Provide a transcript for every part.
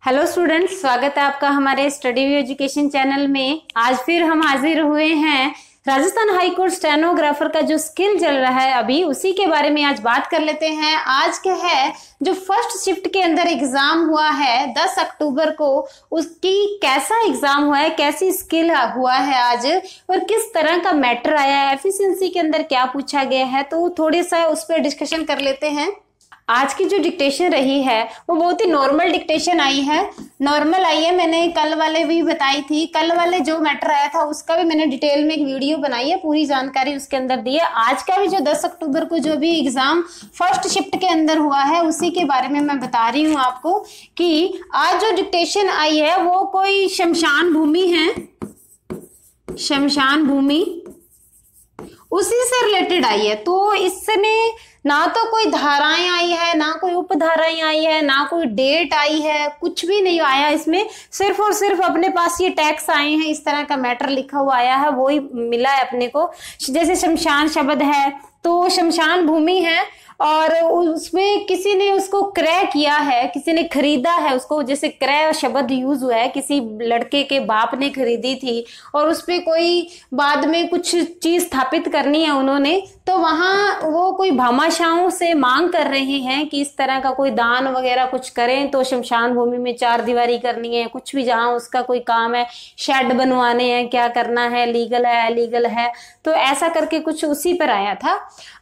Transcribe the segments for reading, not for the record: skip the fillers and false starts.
Hello students, स्वागत है आपका हमारे स्टडी व्यू एजुकेशन चैनल में। आज फिर हम हाजिर हुए हैं राजस्थान हाई कोर्ट स्टेनोग्राफर का जो स्किल चल रहा है अभी उसी के बारे में आज बात कर लेते हैं। आज क्या है जो फर्स्ट शिफ्ट के अंदर एग्जाम हुआ है 10 अक्टूबर को, उसकी कैसा एग्जाम हुआ है, कैसी स्किल हुआ है आज और किस तरह का मैटर आया है, एफिशिएंसी के अंदर क्या पूछा गया है, तो थोड़ी सा उस पर डिस्कशन कर लेते हैं। आज की जो डिक्टेशन रही है वो बहुत ही नॉर्मल डिक्टेशन आई है, नॉर्मल आई है। मैंने कल वाले भी बताई थी, कल वाले जो मैटर आया था उसका भी मैंने डिटेल में एक वीडियो बनाई है, पूरी जानकारी उसके अंदर दी है। आज का भी जो 10 अक्टूबर को जो भी एग्जाम फर्स्ट शिफ्ट के अंदर हुआ है उसी के बारे में मैं बता रही हूँ आपको कि आज जो डिक्टेशन आई है वो कोई शमशान भूमि है, शमशान भूमि उसी से रिलेटेड आई है। तो इसमें ना तो कोई धाराएं आई है, ना कोई उपधाराएं आई है, ना कोई डेट आई है, कुछ भी नहीं आया इसमें। सिर्फ और सिर्फ अपने पास ये टैक्स आए हैं, इस तरह का मैटर लिखा हुआ आया है, वो ही मिला है अपने को। जैसे शमशान शब्द है तो शमशान भूमि है और उसमें किसी ने उसको क्रय किया है, किसी ने खरीदा है उसको, जैसे क्रय शब्द यूज हुआ है, किसी लड़के के बाप ने खरीदी थी और उस पे कोई बाद में कुछ चीज स्थापित करनी है उन्होंने, तो वहां वो कोई भामाशाहों से मांग कर रहे हैं कि इस तरह का कोई दान वगैरह कुछ करें। तो शमशान भूमि में चार दीवारी करनी है, कुछ भी जहां उसका कोई काम है, शेड बनवाने हैं, क्या करना है, लीगल है इलीगल है, तो ऐसा करके कुछ उसी पर आया था।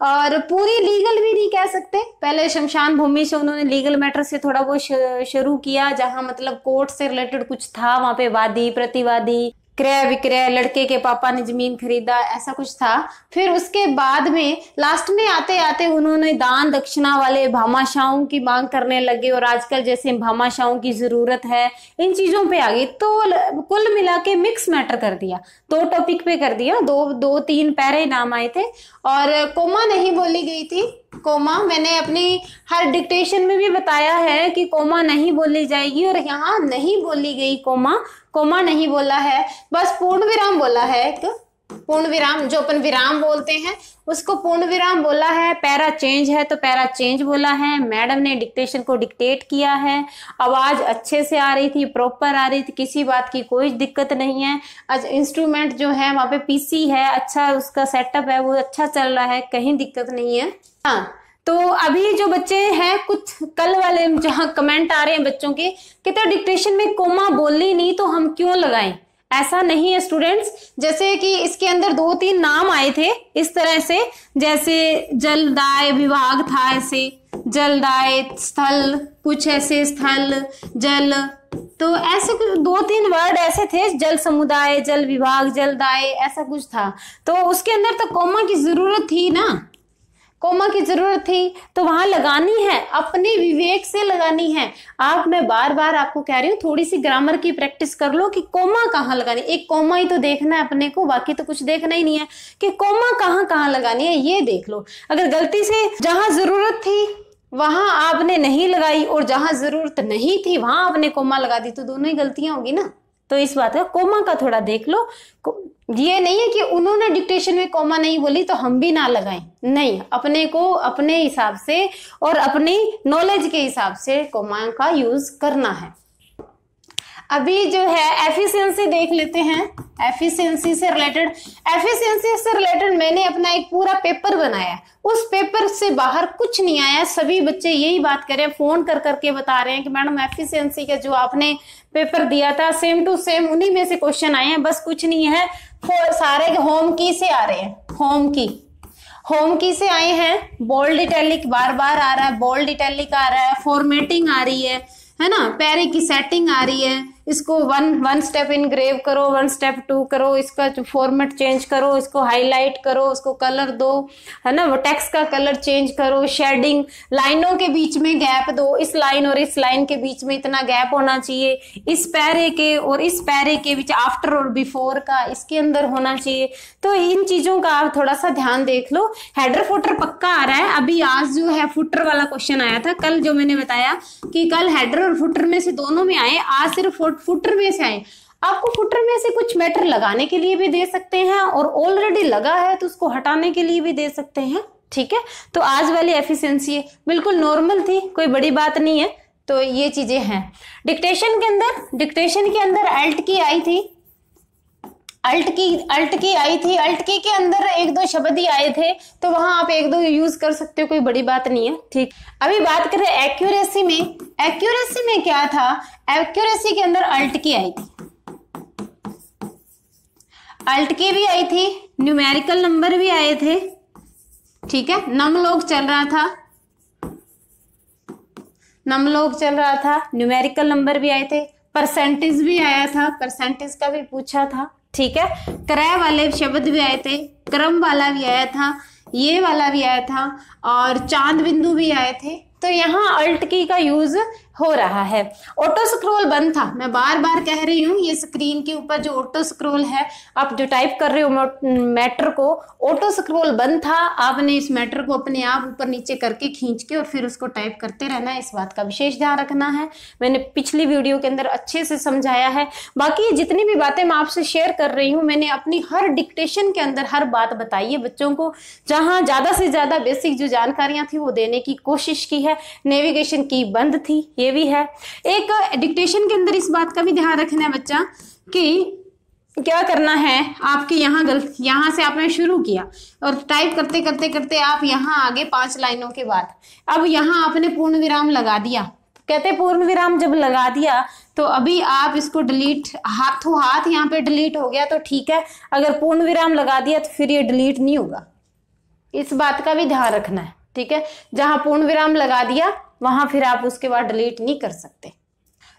और पूरी लीगल भी नहीं कह सकते, पहले शमशान भूमि से उन्होंने लीगल मैटर से थोड़ा बहुत शुरू किया, जहां मतलब कोर्ट से रिलेटेड कुछ था, वहां पे वादी प्रतिवादी, क्रय विक्रय, लड़के के पापा ने जमीन खरीदा, ऐसा कुछ था। फिर उसके बाद में लास्ट में आते आते उन्होंने दान दक्षिणा वाले भामाशाहों की मांग करने लगे और आजकल जैसे भामाशाहों की जरूरत है, इन चीजों पे आ गई। तो कुल मिला के मिक्स मैटर कर दिया, दो टॉपिक पे कर दिया, दो तीन पैरे नाम आए थे और कोमा नहीं बोली गई थी। कोमा मैंने अपनी हर डिक्टेशन में भी बताया है कि कोमा नहीं बोली जाएगी और यहाँ नहीं बोली गई कोमा नहीं बोला है, बस पूर्ण विराम बोला है। एक पूर्ण विराम जो अपन विराम बोलते हैं उसको पूर्ण विराम बोला है। पैरा चेंज है तो पैरा चेंज बोला है। मैडम ने डिक्टेशन को डिक्टेट किया है, आवाज अच्छे से आ रही थी, प्रॉपर आ रही थी, किसी बात की कोई दिक्कत नहीं है। आज इंस्ट्रूमेंट जो है वहां पे पीसी है, अच्छा उसका सेटअप है, वो अच्छा चल रहा है, कहीं दिक्कत नहीं है। हाँ, तो अभी जो बच्चे हैं कुछ कल वाले जहां कमेंट आ रहे हैं बच्चों के, कहते हैं डिक्टेशन में कोमा बोली नहीं तो हम क्यों लगाएं। ऐसा नहीं है स्टूडेंट्स, जैसे कि इसके अंदर 2-3 नाम आए थे इस तरह से, जैसे जलदाय विभाग था, ऐसे जलदाय स्थल, कुछ ऐसे स्थल जल, तो ऐसे 2-3 वर्ड ऐसे थे, जल समुदाय, जल विभाग, जलदाय, ऐसा कुछ था। तो उसके अंदर तो कोमा की जरूरत थी ना, कोमा की जरूरत थी तो वहां लगानी है, अपने विवेक से लगानी है। मैं बार बार आपको कह रही हूँ थोड़ी सी ग्रामर की प्रैक्टिस कर लो कि कोमा कहाँ लगानी, एक कोमा ही तो देखना है अपने को, बाकी तो कुछ देखना ही नहीं है कि कोमा कहाँ लगानी है, ये देख लो। अगर गलती से जहां जरूरत थी वहां आपने नहीं लगाई और जहां जरूरत नहीं थी वहां आपने कोमा लगा दी तो दोनों ही गलतियां होगी ना। तो इस बात का कोमा का थोड़ा देख लो। ये नहीं है कि उन्होंने डिक्टेशन में कोमा नहीं बोली तो हम भी ना लगाएं, नहीं, अपने को अपने हिसाब से और अपनी नॉलेज के हिसाब से कोमा का यूज करना है। अभी जो है एफिशिएंसी देख लेते हैं। एफिशिएंसी से रिलेटेड मैंने अपना एक पूरा पेपर बनाया, उस पेपर से बाहर कुछ नहीं आया। सभी बच्चे यही बात कर रहे हैं, फोन कर करके बता रहे हैं कि मैडम एफिशिएंसी का जो आपने पेपर दिया था सेम टू सेम उन्हीं में से क्वेश्चन आए हैं, बस कुछ नहीं है। सारे होम की से आ रहे हैं, होम की से आए हैं। बोल्ड इटैलिक बार बार आ रहा है, बोल्ड इटैलिक आ रहा है, फॉर्मेटिंग आ रही है ना, पैरे की सेटिंग आ रही है, इसको वन स्टेप इनग्रेव करो, 1 स्टेप 2 करो, इसका फॉर्मेट चेंज करो, इसको हाईलाइट करो, उसको कलर दो, है ना, वो टेक्स्ट का कलर चेंज करो, शेडिंग, लाइनों के बीच में गैप दो, इस लाइन और इस लाइन के बीच में इतना गैप होना चाहिए, इस पैरे के और इस पैरे के बीच आफ्टर और बिफोर का इसके अंदर होना चाहिए। तो इन चीजों का आप थोड़ा सा ध्यान देख लो। हेडर फुटर पक्का आ रहा है। अभी आज जो है फुटर वाला क्वेश्चन आया था, कल जो मैंने बताया कि कल हेडर और फुटर में से दोनों में आए, आज सिर्फ फुटर में से आए। आपको फुटर में से कुछ मैटर लगाने के लिए भी दे सकते हैं और ऑलरेडी लगा है तो उसको हटाने के लिए भी दे सकते हैं, ठीक है। तो आज वाली एफिशिएंसी बिल्कुल नॉर्मल थी, कोई बड़ी बात नहीं है। तो ये चीजें हैं। डिक्टेशन के अंदर अल्ट की आई थी, अल्ट की आई थी, अल्ट की के अंदर एक दो शब्द ही आए थे, तो वहां आप एक दो यूज कर सकते हो, कोई बड़ी बात नहीं है। ठीक, अभी बात करें एक्यूरेसी में। एक्यूरेसी में क्या था, एक्यूरेसी के अंदर अल्ट की आई थी, अल्ट की भी आई थी, न्यूमेरिकल नंबर भी आए थे, ठीक है, नमलोग चल रहा था, न्यूमेरिकल नंबर भी आए थे, परसेंटेज भी आया था, परसेंटेज का भी पूछा था, ठीक है, क्रय वाले शब्द भी आए थे, क्रम वाला भी आया था, ये वाला भी आया था, और चांद बिंदु भी आए थे। तो यहाँ अल्ट की का यूज हो रहा है। ऑटो स्क्रॉल बंद था, मैं बार बार कह रही हूँ, ये स्क्रीन के ऊपर जो ऑटो स्क्रॉल है, आप जो टाइप कर रहे हो मैटर को, ऑटो स्क्रॉल बंद था, आपने इस मैटर को अपने आप ऊपर नीचे करके खींच के और फिर उसको टाइप करते रहना है, इस बात का विशेष ध्यान रखना है। मैंने पिछली वीडियो के अंदर अच्छे से समझाया है। बाकी जितनी भी बातें मैं आपसे शेयर कर रही हूँ, मैंने अपनी हर डिक्टेशन के अंदर हर बात बताई है बच्चों को, जहाँ ज्यादा से ज्यादा बेसिक जो जानकारियां थी वो देने की कोशिश की है। नेविगेशन की बंद थी, ये भी है। एक डिक्टेशन के अंदर इस बात का भी ध्यान रखना है बच्चा कि क्या करना है, आपके यहाँ से आपने शुरू किया और टाइप करते करते करते आप यहाँ आगे 5 लाइनों के बाद अब यहाँ आपने पूर्ण विराम लगा दिया। कहते पूर्ण विराम जब लगा दिया तो अभी आप इसको डिलीट, हाथों हाथ यहाँ पे डिलीट हो गया तो ठीक है, अगर पूर्ण विराम लगा दिया तो फिर ये डिलीट नहीं होगा, इस बात का भी ध्यान रखना है, ठीक है। जहां पूर्ण विराम लगा दिया वहां फिर आप उसके बाद डिलीट नहीं कर सकते।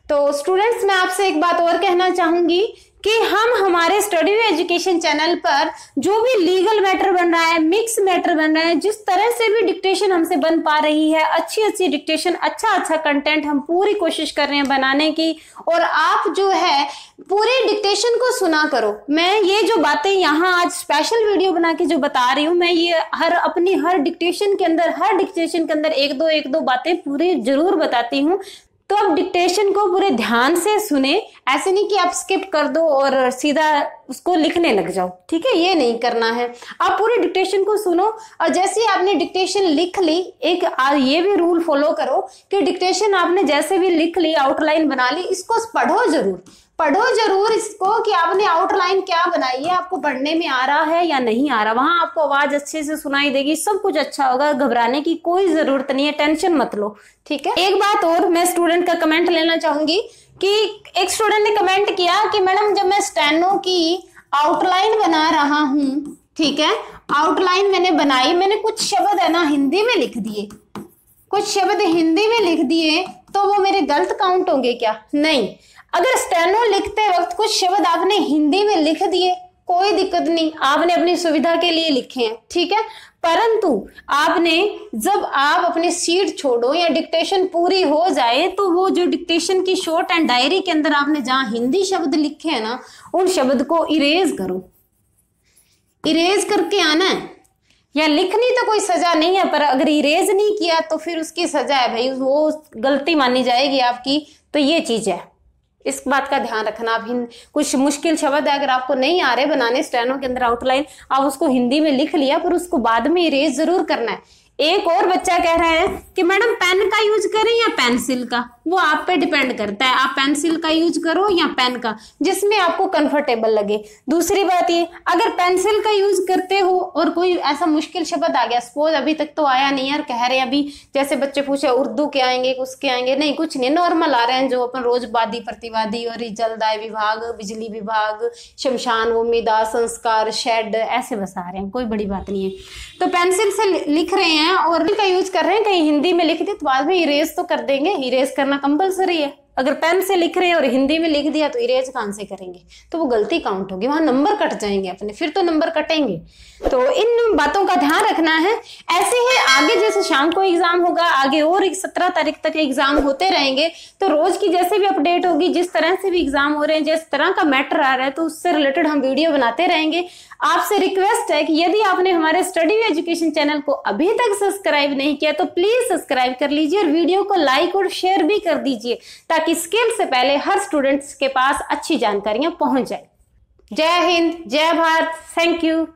तो स्टूडेंट्स, मैं आपसे एक बात और कहना चाहूंगी कि हम हमारे स्टडी वे एजुकेशन चैनल पर जो भी लीगल मैटर बन रहा है, मिक्स मैटर बन रहा है, जिस तरह से भी डिक्टेशन हमसे बन पा रही है, अच्छी डिक्टेशन, अच्छा कंटेंट हम पूरी कोशिश कर रहे हैं बनाने की। और आप जो है पूरी डिक्टेशन को सुना करो। मैं ये जो बातें यहाँ आज स्पेशल वीडियो बना के जो बता रही हूँ, मैं ये अपनी हर डिक्टेशन के अंदर एक दो बातें पूरी जरूर बताती हूँ। तो आप डिक्टेशन को पूरे ध्यान से सुने, ऐसे नहीं कि आप स्किप कर दो और सीधा उसको लिखने लग जाओ, ठीक है, ये नहीं करना है। आप पूरी डिक्टेशन को सुनो और जैसे ही आपने डिक्टेशन लिख ली, एक ये भी रूल फॉलो करो कि डिक्टेशन आपने जैसे भी लिख ली, आउटलाइन बना ली, इसको पढ़ो जरूर इसको कि आपने आउटलाइन क्या बनाई है, आपको पढ़ने में आ रहा है या नहीं आ रहा। वहां आपको आवाज अच्छे से सुनाई देगी, सब कुछ अच्छा होगा, घबराने की कोई जरूरत नहीं है, टेंशन मत लो, ठीक है। एक बात और मैं स्टूडेंट का कमेंट लेना चाहूंगी कि एक स्टूडेंट ने कमेंट किया कि मैडम जब मैं स्टेनो की आउटलाइन बना रहा हूँ, ठीक है, आउटलाइन मैंने बनाई, मैंने कुछ शब्द है ना हिंदी में लिख दिए, तो वो मेरे गलत काउंट होंगे क्या? नहीं। अगर स्टेनो लिखते वक्त कुछ शब्द आपने हिंदी में लिख दिए, कोई दिक्कत नहीं, आपने अपनी सुविधा के लिए लिखे हैं, ठीक है। परंतु आपने जब आप अपनी सीट छोड़ो या डिक्टेशन पूरी हो जाए तो वो जो डिक्टेशन की शॉर्ट एंड डायरी के अंदर आपने जहां हिंदी शब्द लिखे हैं ना, उन शब्द को इरेज करो, इरेज करके आना है। या लिखनी तो कोई सजा नहीं है, पर अगर इरेज नहीं किया तो फिर उसकी सजा है भाई, वो गलती मानी जाएगी आपकी। तो ये चीज है, इस बात का ध्यान रखना। आप कुछ मुश्किल शब्द है अगर आपको नहीं आ रहे बनाने स्टेनो के अंदर आउटलाइन, आप उसको हिंदी में लिख लिया, पर उसको बाद में इरेज जरूर करना है। एक और बच्चा कह रहा है कि मैडम पेन का यूज करें या पेंसिल का, वो आप पे डिपेंड करता है, आप पेंसिल का यूज करो या पेन का, जिसमें आपको कंफर्टेबल लगे। दूसरी बात ये, अगर पेंसिल का यूज करते हो और कोई ऐसा मुश्किल शब्द आ गया, सपोज अभी तक तो आया नहीं यार, कह रहे हैं अभी, जैसे बच्चे पूछे उर्दू के आएंगे, उसके आएंगे, नहीं कुछ नहीं, नॉर्मल आ रहे हैं जो अपन रोजवादी, प्रतिवादी और जलदाय विभाग, बिजली विभाग, शमशान भूमिदा, संस्कार, शेड, ऐसे बस आ रहे हैं, कोई बड़ी बात नहीं है। तो पेंसिल से लिख रहे हैं और का यूज कर रहे हैं, कहीं हिंदी में लिख दिया तो बाद में इरेज तो कर देंगे, इरेज करना कंपलसरी है। अगर पेन से लिख रहे हैं और हिंदी में लिख दिया तो इरेज कहां से करेंगे, तो वो गलती काउंट होगी, वहां नंबर कट जाएंगे अपने, फिर तो नंबर कटेंगे। तो इन बातों का ध्यान रखना है। ऐसे ही आगे जैसे शाम को एग्जाम होगा, आगे और 17 तारीख तक एग्जाम होते रहेंगे, तो रोज की जैसे भी अपडेट होगी, जिस तरह से भी एग्जाम हो रहे हैं, जिस तरह का मैटर आ रहा है, तो उससे रिलेटेड हम वीडियो बनाते रहेंगे। आपसे रिक्वेस्ट है कि यदि आपने हमारे स्टडी वे एजुकेशन चैनल को अभी तक सब्सक्राइब नहीं किया तो प्लीज सब्सक्राइब कर लीजिए और वीडियो को लाइक और शेयर भी कर दीजिए, ताकि स्किल से पहले हर स्टूडेंट्स के पास अच्छी जानकारियां पहुंच जाए। जय हिंद, जय भारत, थैंक यू।